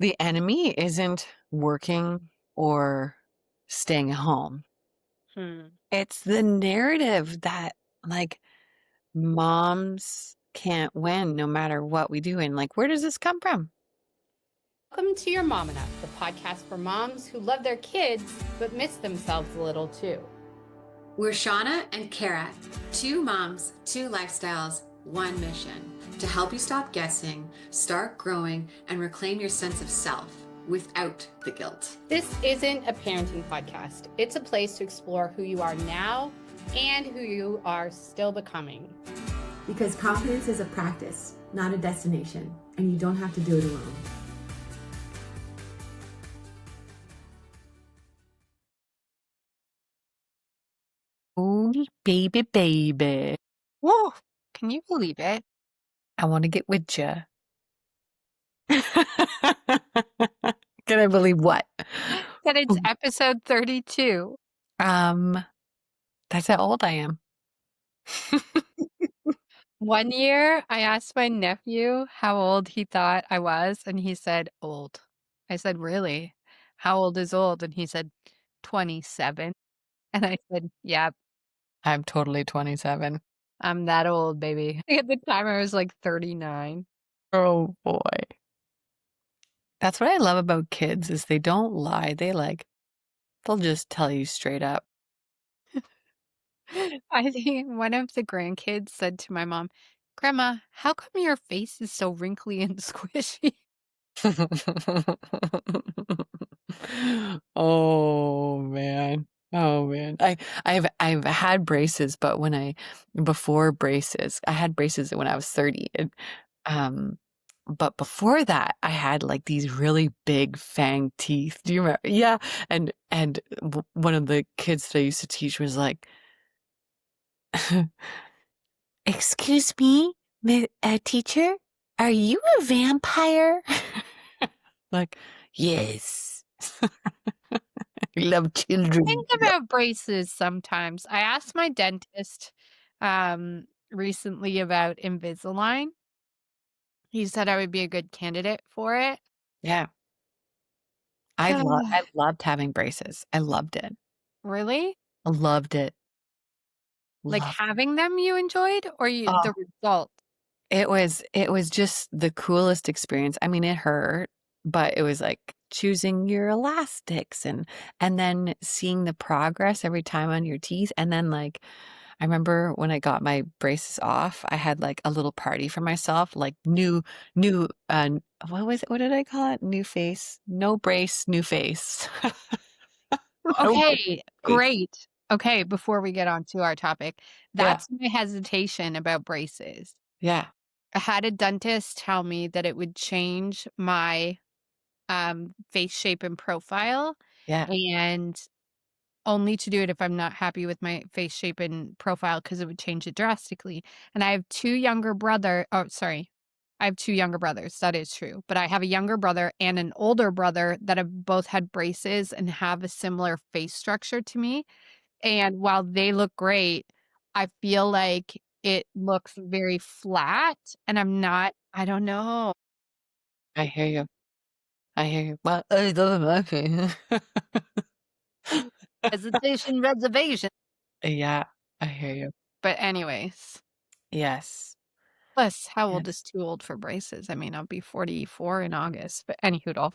The enemy isn't working or staying home. Hmm. It's the narrative that, like, moms can't win no matter what we do. And, like, where does this come from? Welcome to Your Mom and Us, the podcast for moms who love their kids but miss themselves a little too. We're Shawna and Cara, two moms, two lifestyles, one mission to help you stop guessing, start growing, and reclaim your sense of self without the guilt. This isn't a parenting podcast. It's a place to explore who you are now and who you are still becoming. Because confidence is a practice, not a destination, and you don't have to do it alone. Oh, baby, baby. Whoa, can you believe it? I want to get with ya. Can I believe what? That it's episode 32. That's how old I am. One year, I asked my nephew how old he thought I was, and he said, old. I said, really? How old is old? And he said, 27. And I said, yep, I'm totally 27. I'm that old, baby. At the time, I was like 39. Oh boy. That's what I love about kids is they don't lie. They'll just tell you straight up. I think one of the grandkids said to my mom, Grandma, how come your face is so wrinkly and squishy? Oh man. Oh man. I've had braces, but before braces, I had braces when I was 30. And um but before that, I had like these really big fang teeth. Do you remember? Yeah. And one of the kids that I used to teach was like, "Excuse me, teacher, are you a vampire?" Like, yes. I love Think children. about braces sometimes. I asked my dentist recently about Invisalign. He said I would be a good candidate for it. Yeah. I loved having braces. I loved it. Really? I loved it. Like Loved it. having them you enjoyed or Oh, the result? it was just the coolest experience. I mean, it hurt, but it was like choosing your elastics and then seeing the progress every time on your teeth. And then like I remember when I got my braces off, I had like a little party for myself, like new what was it? What did I call it? New face, no brace, new face. No brace, Okay, face. great. Okay, before we get on to our topic, Yeah. that's my hesitation about braces. Yeah. I had a dentist tell me that it would change my face shape and profile, Yeah. and only to do it if I'm not happy with my face shape and profile because it would change it drastically. And I have 2 younger brother oh, sorry. I have 2 younger brothers, that is true, but I have a younger brother and an older brother that have both had braces and have a similar face structure to me, and while they look great, I feel like it looks very flat, and I don't know. I hear you. I hear you. Well, it doesn't matter. Hesitation, reservation. Yeah, I hear you. But anyways. Yes. Plus, how Yeah. old is too old for braces? I mean, I'll be 44 in August, but anyhoodle.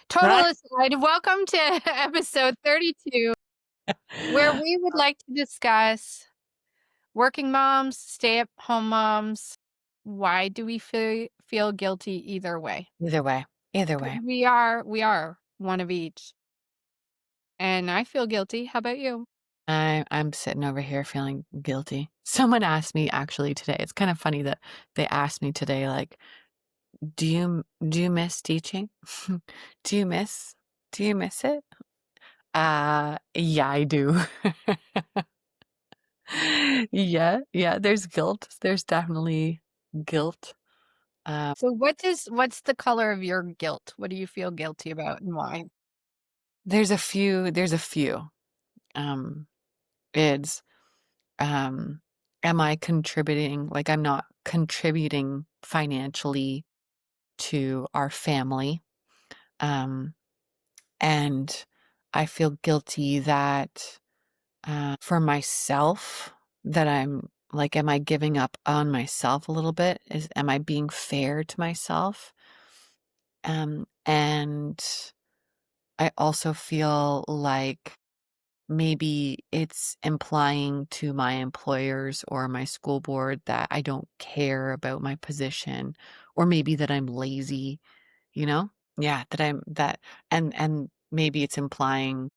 Total Right? aside, welcome to episode 32, where we would like to discuss working moms, stay-at-home moms. Why do we feel guilty either way? Either way. Either 'Cause way. we are one of each, and I feel guilty. How about you? I'm sitting over here feeling guilty. Someone asked me actually today. It's kind of funny that they asked me today, like, do you miss teaching? Do you miss do you miss it? Yeah, I do. Yeah, yeah, there's guilt. There's definitely guilt. So what's the color of your guilt? What do you feel guilty about and why? There's a few. Um, it's um am I contributing, like I'm not contributing financially to our family. Um, and I feel guilty that for myself, that I'm like, am I giving up on myself a little bit? Am I being fair to myself? And I also feel like maybe it's implying to my employers or my school board that I don't care about my position, or maybe that I'm lazy, you know? Yeah, and maybe it's implying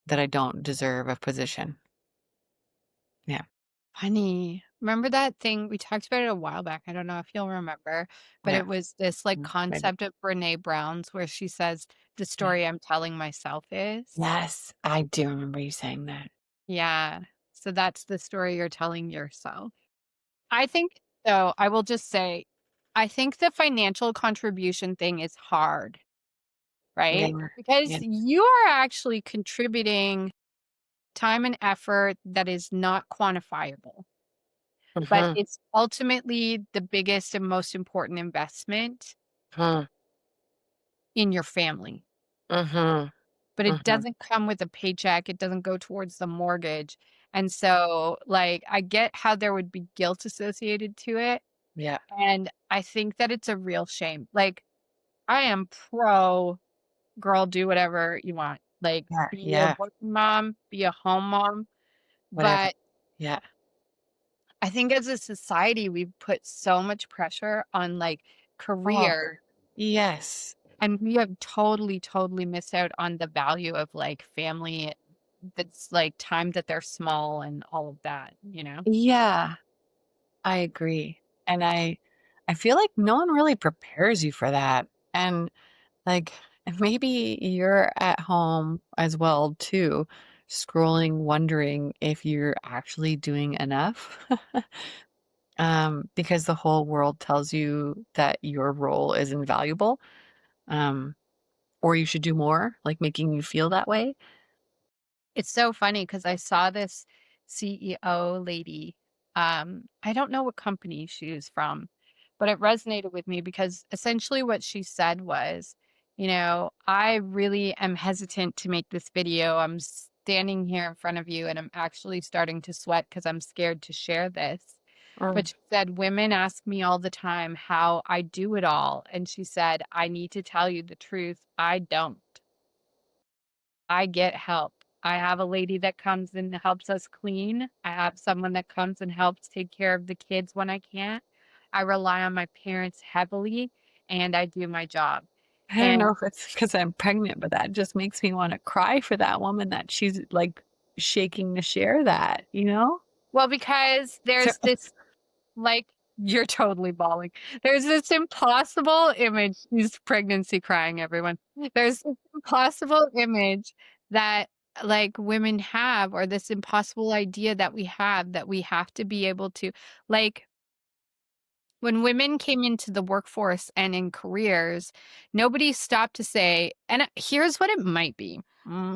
that I don't deserve a position. Yeah. Funny. Remember that thing? We talked about it a while back. I don't know if you'll remember, but Yeah. it was this like Maybe. concept of Brene Brown's where she says, the Yeah. story I'm telling myself is. Yes, I do remember you saying that. Yeah. So that's the story you're telling yourself. I think, though, I will just say, I think the financial contribution thing is hard, Yeah. right? Because Yeah. you are actually contributing time and effort that is not quantifiable, but Mhm. it's ultimately the biggest and most important investment Mhm. in your family. Mhm. But it Mhm. doesn't come with a paycheck, it doesn't go towards the mortgage. And so, like, I get how there would be guilt associated to it, Yeah. and I think that it's a real shame. Like, I am pro girl, do whatever you want. Like, Yeah. be a Yeah. working mom, be a home mom. Whatever. But Yeah. I think as a society, we've put so much pressure on like Oh, career, yes. and we have totally, totally missed out on the value of like family that's like time that they're small and all of that, you know? Yeah, I agree. And I feel like no one really prepares you for that. And like maybe you're at home as well too, scrolling, wondering if you're actually doing enough. Because the whole world tells you that your role is invaluable. Um, or you should do more, like making you feel that way. It's so funny because I saw this CEO lady. I don't know what company she was from, but it resonated with me because essentially what she said was, I really am hesitant to make this video. I'm standing here in front of you and I'm actually starting to sweat because I'm scared to share this. Mm. But she said, women ask me all the time how I do it all. And she said, I need to tell you the truth. I don't. I get help. I have a lady that comes and helps us clean. I have someone that comes and helps take care of the kids when I can't. I rely on my parents heavily and I do my job. I don't know And if it's because I'm pregnant, but that just makes me want to cry for that woman that she's like shaking to share that, you know? well, because So, there's this like, you're totally bawling. There's this impossible image. She's pregnancy crying, everyone. There's this impossible image that like women have, or this impossible idea that we have to be able to like when women came into the workforce and in careers, nobody stopped to say, and here's what it might be.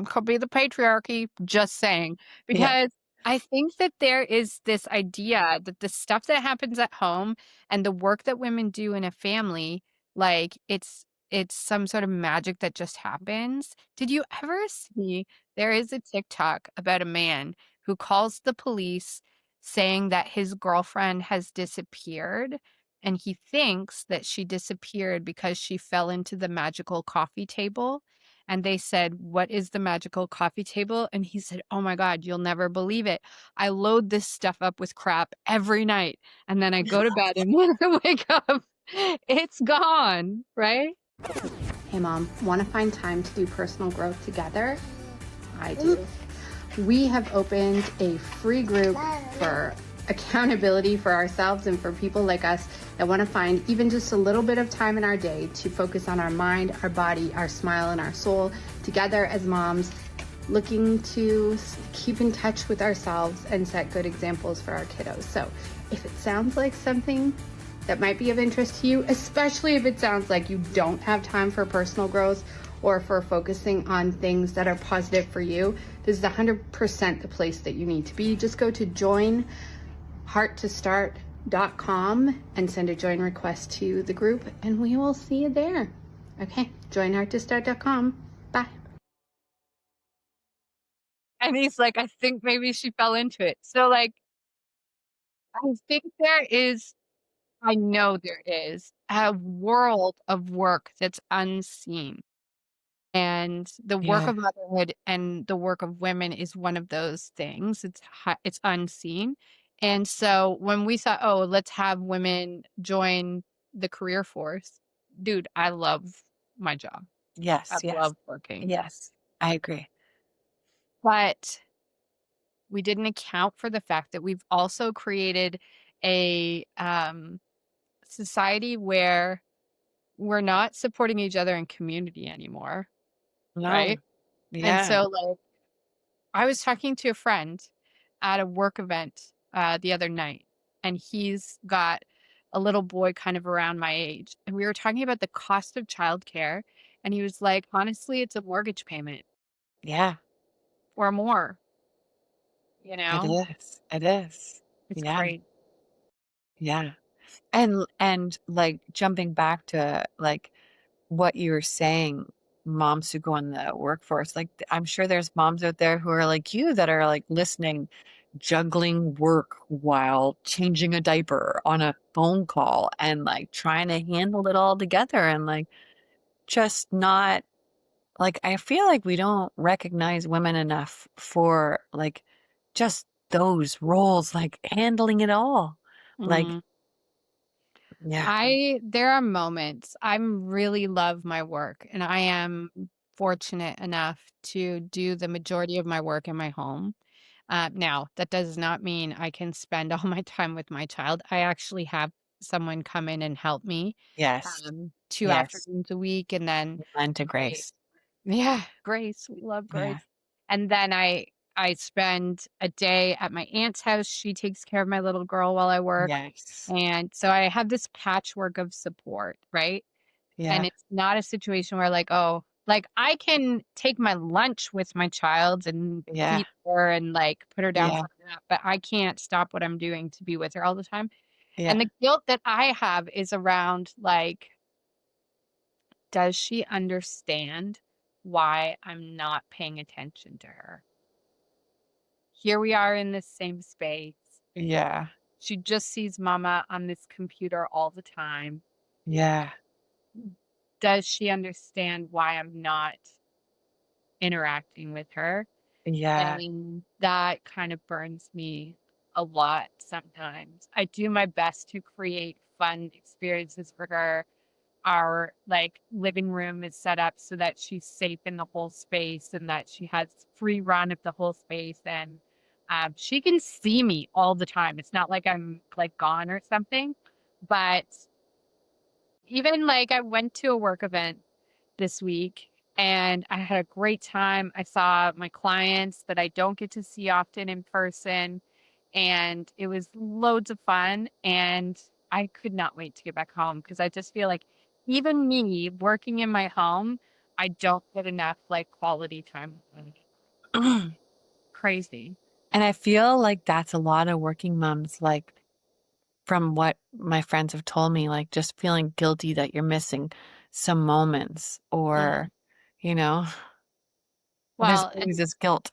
Could be the patriarchy, just saying. yeah. Because I think that there is this idea that the stuff that happens at home and the work that women do in a family, like it's some sort of magic that just happens. Did you ever see there is a TikTok about a man who calls the police saying that his girlfriend has disappeared and he thinks that she disappeared because she fell into the magical coffee table. And they said, "What is the magical coffee table?" And he said, "Oh my God, you'll never believe it. I load this stuff up with crap every night. And then I go to bed and when I wake up, it's gone." Right? Hey mom, want to find time to do personal growth together? I do. We have opened a free group for accountability for ourselves and for people like us that want to find even just a little bit of time in our day to focus on our mind, our body, our smile, and our soul together as moms, looking to keep in touch with ourselves and set good examples for our kiddos. So if it sounds like something that might be of interest to you, especially if it sounds like you don't have time for personal growth or for focusing on things that are positive for you, this is 100% the place that you need to be. Just go to joinhearttostart.com and send a join request to the group, and we will see you there. Okay, joinarttostart.com. Bye. And he's like, I think maybe she fell into it. So, like, I think I know there is a world of work that's unseen. And the work Yeah. of motherhood and the work of women is one of those things. It's unseen. And so when we thought, "Oh, let's have women join the career force," dude, I love my job. I Yes, yes, love working. yes. I agree. But we didn't account for the fact that we've also created a, society where we're not supporting each other in community anymore, No. right? And Yeah, so, like, I was talking to a friend at a work event, the other night, and he's got a little boy kind of around my age, and we were talking about the cost of childcare, and he was like, "Honestly, it's a mortgage payment yeah. or more," you It know? is. It is. It's Yeah, great. yeah. And, like, jumping back to, like, what you were saying, moms who go in the workforce, like, I'm sure there's moms out there who are like you that are, like, listening, juggling work while changing a diaper on a phone call and, like, trying to handle it all together and, like, just not like, I feel like we don't recognize women enough for, like, just those roles, like, handling it all. Like, Mhm. yeah, There are moments I'm really love my work, and I am fortunate enough to do the majority of my work in my home. Now, that does not mean I can spend all my time with my child. I actually have someone come in and help me, yes, 2 yes. afternoons a week, and then Lend to I grace. yeah, Grace, we love Grace. Yeah, And then I spend a day at my aunt's house. She takes care of my little girl while I work, yes. and so I have this patchwork of support, right? And Yeah, it's not a situation where like, oh, like I can take my lunch with my child and yeah, feed her and like put her down yeah, for a nap, but I can't stop what I'm doing to be with her all the time. And yeah, the guilt that I have is around like, does she understand why I'm not paying attention to her? Here we are in this same space. yeah, She just sees mama on this computer all the time. yeah, Does she understand why I'm not interacting with her? yeah, And that kind of burns me a lot sometimes. I do my best to create fun experiences for her. Our like living room is set up so that she's safe in the whole space and that she has free run of the whole space and she can see me all the time. It's not like I'm like gone or something, but even like I went to a work event this week and I had a great time. I saw my clients that I don't get to see often in person, and it was loads of fun. And I could not wait to get back home because I just feel like even me working in my home, I don't get enough like quality time. and Crazy. I feel like that's a lot of working moms, like, from what my friends have told me, like, just feeling guilty that you're missing some moments or, Mhm. you know, there's Well, always this guilt.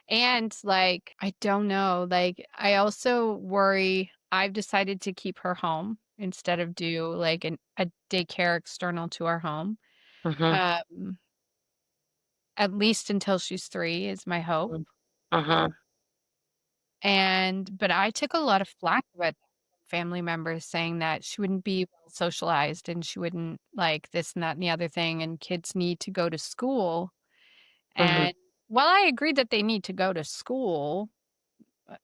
and, like, I don't know, like, I also worry I've decided to keep her home instead of do, like, a daycare external to our home, Mhm, um, at least until she's 3 is my hope, mm, mhm, but I took a lot of flack with family members saying that she wouldn't be well socialized and she wouldn't like this and that and the other thing, and kids need to go to school, mhm. and while I agree that they need to go to school,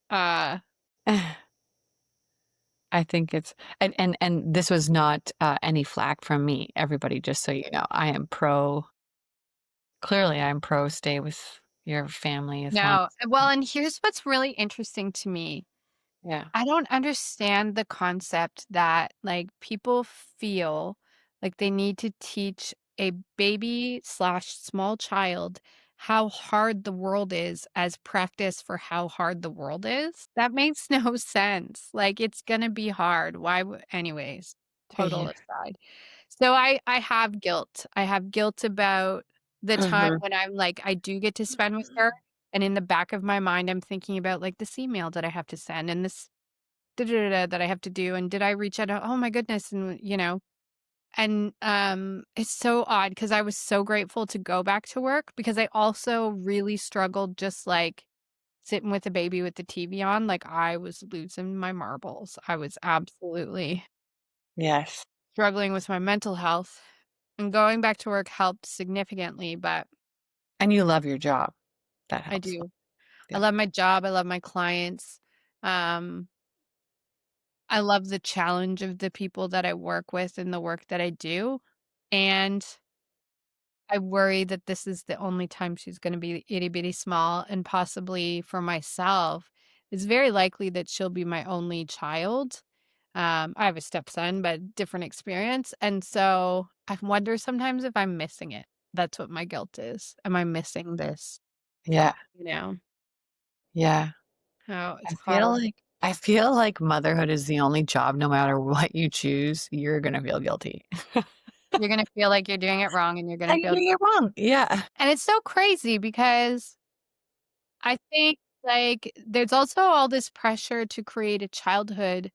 uh I think it's and this was not, any flack from me, everybody, just so you know. I am clearly, I'm pro stay with your family as long no. as Well, and here's what's really interesting to me. yeah. I don't understand the concept that like people feel like they need to teach a baby slash small child how hard the world is as practice for how hard the world is. That makes no sense. Like it's gonna be hard. Why would anyways, total Yeah. aside. So I have guilt. I have guilt about the time Mhm. when I'm like, I do get to spend with her, and in the back of my mind, I'm thinking about, like, this email that I have to send and this da da da da that I have to do, and did I reach out? Oh my goodness, and, and, it's so odd because I was so grateful to go back to work because I also really struggled just, like, sitting with a baby with the TV on, like, I was losing my marbles. I was absolutely Yes. struggling with my mental health, and going back to work helped significantly, but And you love your job. That I helps. do. I Yeah. love my job, I love my clients. Um, I love the challenge of the people that I work with and the work that I do, and I worry that this is the only time she's gonna be itty bitty small, and possibly for myself, it's very likely that she'll be my only child. I have a stepson, but different experience, and so I wonder sometimes if I'm missing it. That's what my guilt is. Am I missing this? Yeah. You know? Yeah. Oh, it's I feel hard. like I feel like motherhood is the only job, no matter what you choose, you're gonna feel guilty. You're gonna feel like you're doing it wrong, and you're gonna And you're feel doing it wrong. Yeah. and it's so crazy because I think, like, there's also all this pressure to create a childhood,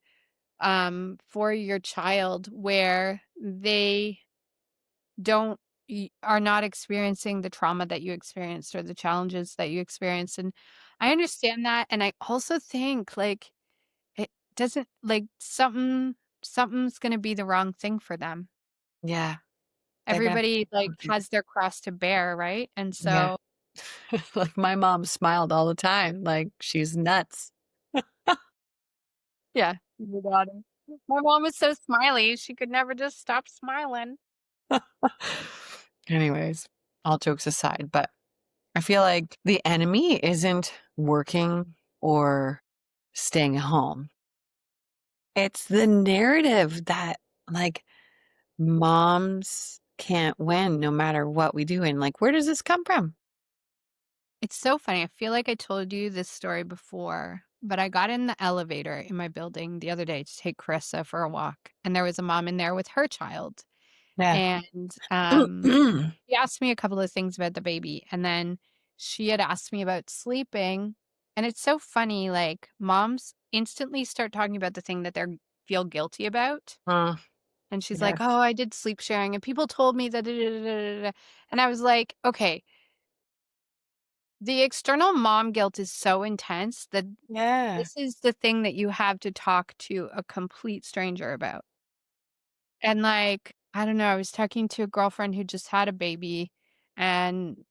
for your child where they don't are not experiencing the trauma that you experienced or the challenges that you experienced, and I understand that, and I also think, like, it doesn't like, something's gonna be the wrong thing for them. Yeah. They're gonna Everybody, like, something. has their cross to bear, right? And Yeah. so Like, my mom smiled all the time, like, she's nuts. yeah, your daughter. My mom was so smiley, she could never just stop smiling. Anyways, all jokes aside, but I feel like the enemy isn't working or staying home. It's the narrative that, like, moms can't win no matter what we do, and, like, where does this come from? It's so funny, I feel like I told you this story before, but I got in the elevator in my building the other day to take Carissa for a walk, and there was a mom in there with her child, Yeah. and, she asked me a couple of things about the baby, and then she had asked me about sleeping, and it's so funny, like, moms instantly start talking about the thing that they're feel guilty about, Mm, and she's like, yes. "Oh, I did sleep sharing, and people told me that da da da da da da," and I was like, "Okay, the external mom guilt is so intense that Yeah. this is the thing that you have to talk to a complete stranger about." And, like, I don't know, I was talking to a girlfriend who just had a baby, and,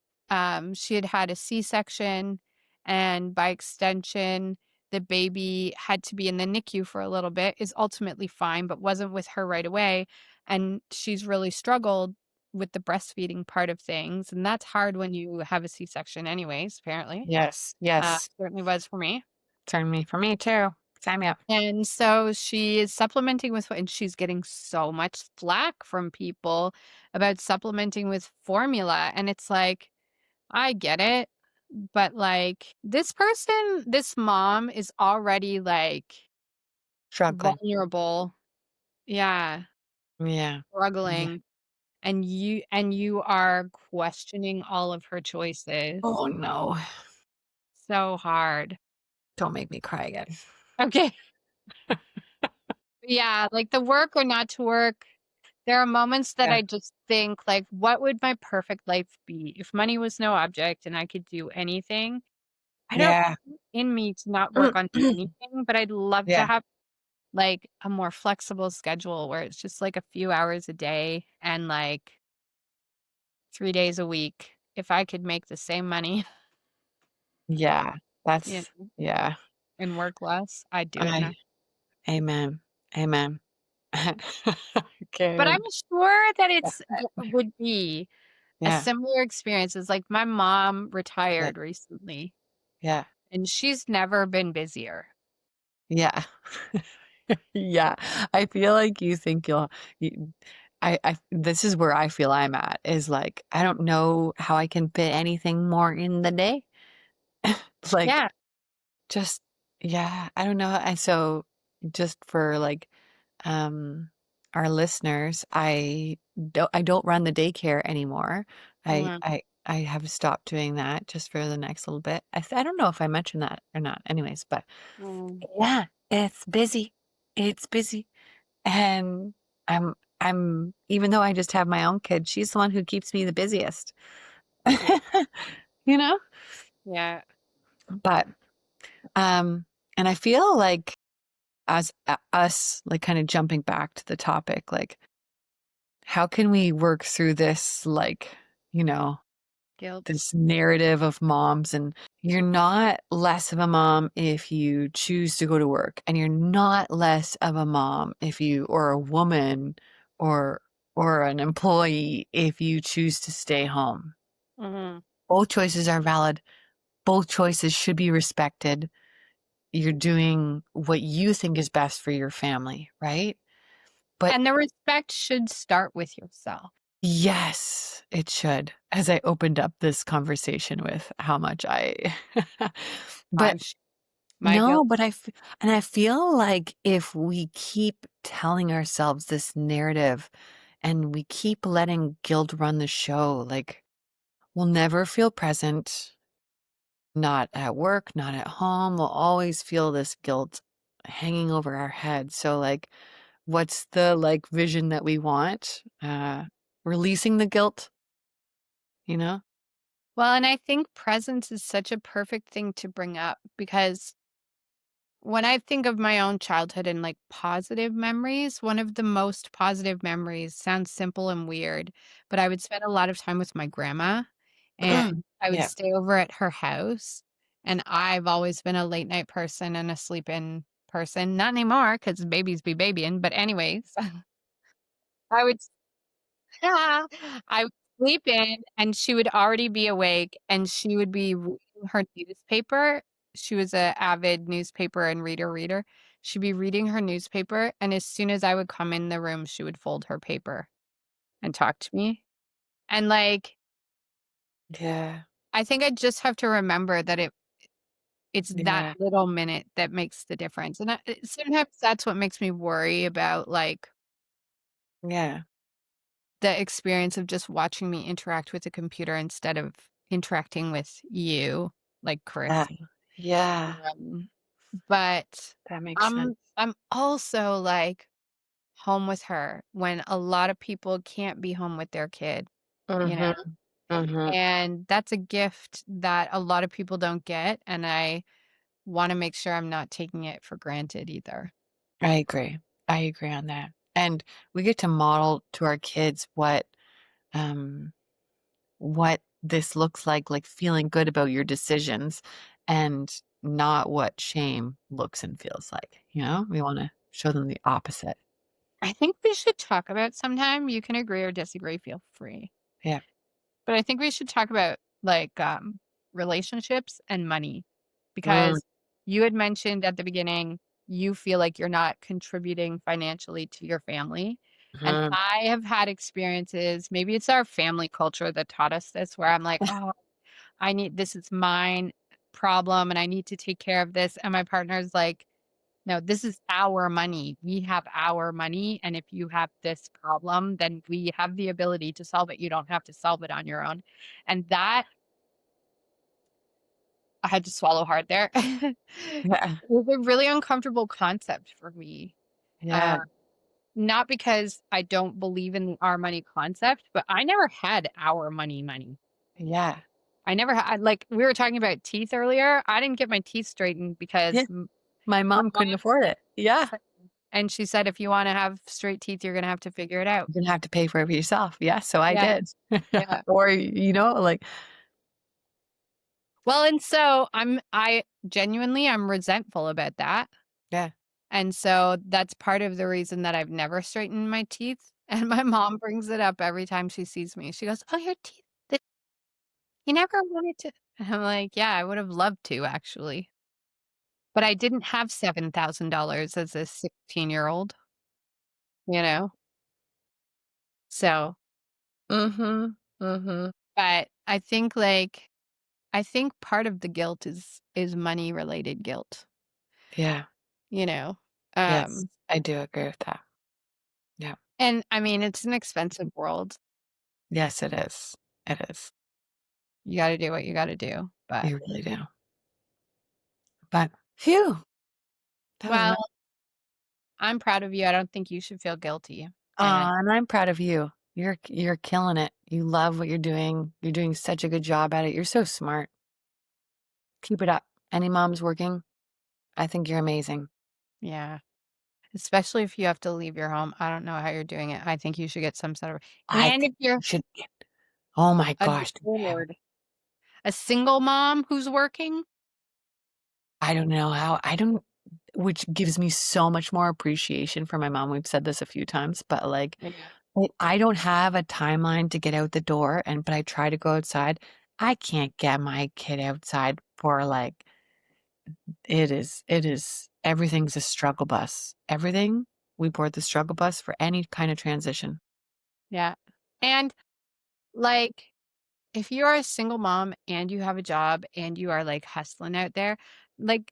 she had had a C-section, and by extension, the baby had to be in the NICU for a little bit, is ultimately fine, but wasn't with her right away, and she's really struggled with the breastfeeding part of things, and that's hard when you have a C-section anyways, apparently. Yes, yes. Certainly was for me. Certainly for me too. Sign me up. And so she is supplementing with and she's getting so much flack from people about supplementing with formula, and it's like, I get it, but, like, this mom is already, like, Struggling. vulnerable. Yeah, Yeah. Yeah. struggling, and you are questioning all of her choices. Oh, no. So hard. Don't make me cry again. Okay. Yeah, like, the work or not to work, there are moments that Yeah. I just think, like, what would my perfect life be if money was no object and I could do anything? I don't Yeah. in me to not work on anything, but I'd love to Yeah. have, like, a more flexible schedule where it's just, like, a few hours a day and, like, 3 days a week. If I could make the same money, Yeah. you That's know, yeah. and work less, I'd do it now. I amen. Amen. I can't But I'm even sure that would be a yeah. similar experience as, like, my mom Yeah. retired recently, Yeah. and she's never been busier. Yeah. Yeah. I feel like you think you I this is where I feel I'm at, is, like, I don't know how I can fit anything more in the day. Like, Yeah, just yeah, I don't know, and so just for, like, um, our listeners, I don't run the daycare anymore. I Mm, I I have stopped doing that just for the next little bit. I don't know if I mentioned that or not anyways, but mm. yeah, it's busy. It's busy. And I'm even though I just have my own kid, she's the one who keeps me the busiest. Yeah. You know? Yeah. But, and I feel like as us, like, kinda jumping back to the topic, like, how can we work through this, like, you know, Guilt. this narrative of moms, and you're not less of a mom if you choose to go to work, and you're not less of a mom if you or a woman or an employee if you choose to stay home. Mhm. Both choices are valid. Both choices should be respected. You're doing what you think is best for your family, right? But And the respect should start with yourself. yes, it should, as I opened up this conversation with how much I but I'm sh my no, guilt. but I feel like if we keep telling ourselves this narrative and we keep letting guilt run the show, like, we'll never feel present, not at work, not at home. We'll always feel this guilt hanging over our head. So, like, what's the, like, vision that we want? Releasing the guilt, you know? Well, and I think presence is such a perfect thing to bring up because when I think of my own childhood and like positive memories, one of the most positive memories sounds simple and weird, but I would spend a lot of time with my grandma and I would Yeah. stay over at her house. And I've always been a late night person and a sleep in person. Not anymore because babies be babying. But, anyways, I would yeah. I would sleep in, and she would already be awake, and she would be reading her newspaper. She was a avid newspaper and reader. She'd be reading her newspaper, and as soon as I would come in the room, she would fold her paper and talk to me. And, like, Yeah. I think I just have to remember that it's that Yeah. little minute that makes the difference, and sometimes that's what makes me worry about, like, Yeah. the experience of just watching me interact with the computer instead of interacting with you, like Yeah. Chris. Yeah. Um, but That makes sense. I'm also like home with her when a lot of people can't be home with their kid, you know? Mhm. Mhm. And that's a gift that a lot of people don't get, and I want to make sure I'm not taking it for granted either. I agree. I agree on that. And we get to model to our kids um, what this looks like feeling good about your decisions and not what shame looks and feels like, you know? We wanna show them the opposite. I think we should talk about sometime. You can agree or disagree, feel free. Yeah. But I think we should talk about, like, relationships and money, Mm, because you had mentioned at the beginning, you feel like you're not contributing financially to your family, and mhm. I have had experiences, maybe it's our family culture that taught us this, where I'm like, "Oh, I need this is mine problem, and I need to take care of this," and my partner's like, "No, this is our money. We have our money, and if you have this problem, then we have the ability to solve it. You don't have to solve it on your own." And that I had to swallow hard there. Yeah. It was a really uncomfortable concept for me. Uh, Yeah. not because I don't believe in the our money concept, but I never had our money. Yeah. I never had like, we were talking about teeth earlier. I didn't get my teeth straightened Yeah. because My my mom mom couldn't afford it. Yeah. said, and she said, "If you wanna have straight teeth, you're gonna have to figure it out." You're gonna have to pay for it for yourself. Yeah, so I Yeah, did. yeah. Or, like Well, and so I genuinely I'm resentful about that. yeah. And so that's part of the reason that I've never straightened my teeth. And my mom brings it up every time she sees me. She goes, "Oh, your teeth. You never wanted to." And I'm like, "Yeah, I would have loved to actually. But I didn't have $7,000 as a 16-year-old, you know? So, Mhm. Mhm. but I think part of the guilt is money related guilt, Yeah. you know? Yes. Um I do agree with that. Yeah. And I mean, it's an expensive world. Yes, it is. It is. You gotta do what you gotta do. But You really do. But phew, that was well, my I'm proud of you. I don't think you should feel guilty. And and I'm proud of you. You're killing it. You love what you're doing. You're doing such a good job at it. You're so smart. Keep it up. Any moms working, I think you're amazing. yeah, especially if you have to leave your home. I don't know how you're doing it. I think you should get some sort of I and think if you're you should oh my a gosh, oh heaven. Lord, a single mom who's working. I don't know how I don't which gives me so much more appreciation for my mom. We've said this a few times, but like Yeah. I don't have a timeline to get out the door but I try to go outside. I can't get my kid outside for like it is everything's a struggle bus. Everything we board the struggle bus for any kind of transition. Yeah. And like if you are a single mom and you have a job and you are like hustling out there, like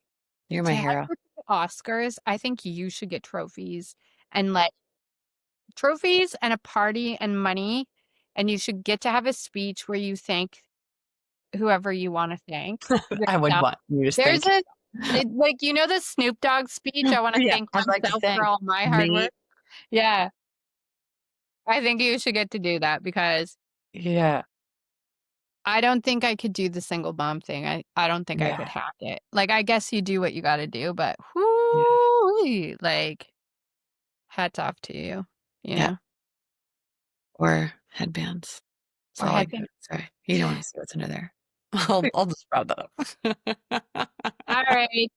You're my to have hero. your Oscars, I think you should get trophies and like trophies and a party and money. And you should get to have a speech where you thank whoever you want to thank I would yourself. want you to There's thank a like you know the Snoop Dogg speech. I want to yeah, thank I'd like to myself for thank all my hard me. work. Yeah, I think you should get to do that because Yeah, I don't think I could do the single mom thing. I don't think I could yeah, hack it. Like I guess you do what you got to do, but yeah, whoo, like hats off to you. You yeah. know, Or headbands. That's or all I headband. gotta say. You don't wanna see what's under there. I'll just round that All up. right.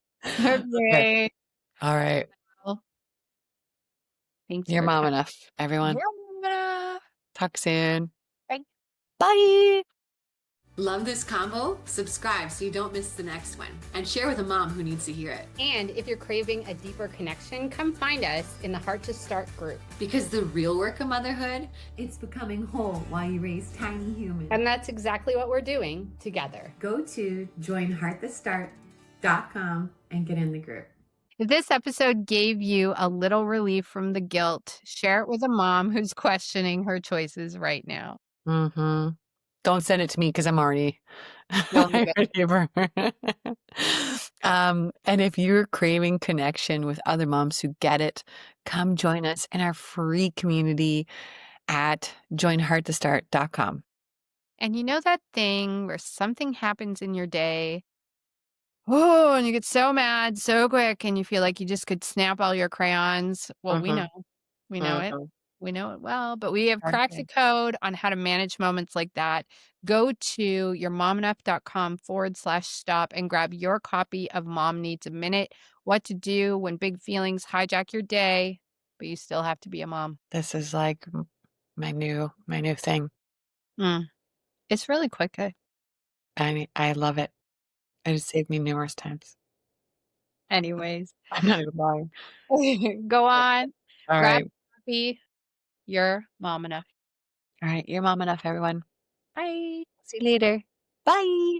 Okay. Okay. Alright. Well, thanks You're for mom coming. enough, everyone. Yeah. Talk soon. Bye. Bye. Love this combo? Subscribe so you don't miss the next one. And share with a mom who needs to hear it. And if you're craving a deeper connection, come find us in the Heart to Start group. Because the real work of motherhood, It's becoming whole while you raise tiny humans. And that's exactly what we're doing together. Go to joinheartthestart.com and get in the group. If this episode gave you a little relief from the guilt, share it with a mom who's questioning her choices right now. Mhm. Don't send it to me because I'm already You'll need I it. already have and if you're craving connection with other moms who get it, come join us in our free community at joinheartthestart.com. And you know that thing where something happens in your day, oh, and you get so mad so quick and you feel like you just could snap all your crayons? Well, we Mhm, know. We know it. mhm. We know it well, but we have cracked a Okay. code on how to manage moments like that. Go to yourmomenough.com/stop and grab your copy of Mom Needs a Minute, What to Do When Big Feelings Hijack Your Day, but you still have to be a mom. This is like my new thing. Mm. It's really quick. I love it. It has saved me numerous times. Anyways, I'm not even lying. go on, grab Alright. a copy. You're mom enough. Alright, you're mom enough, everyone. Bye. See you later. Bye.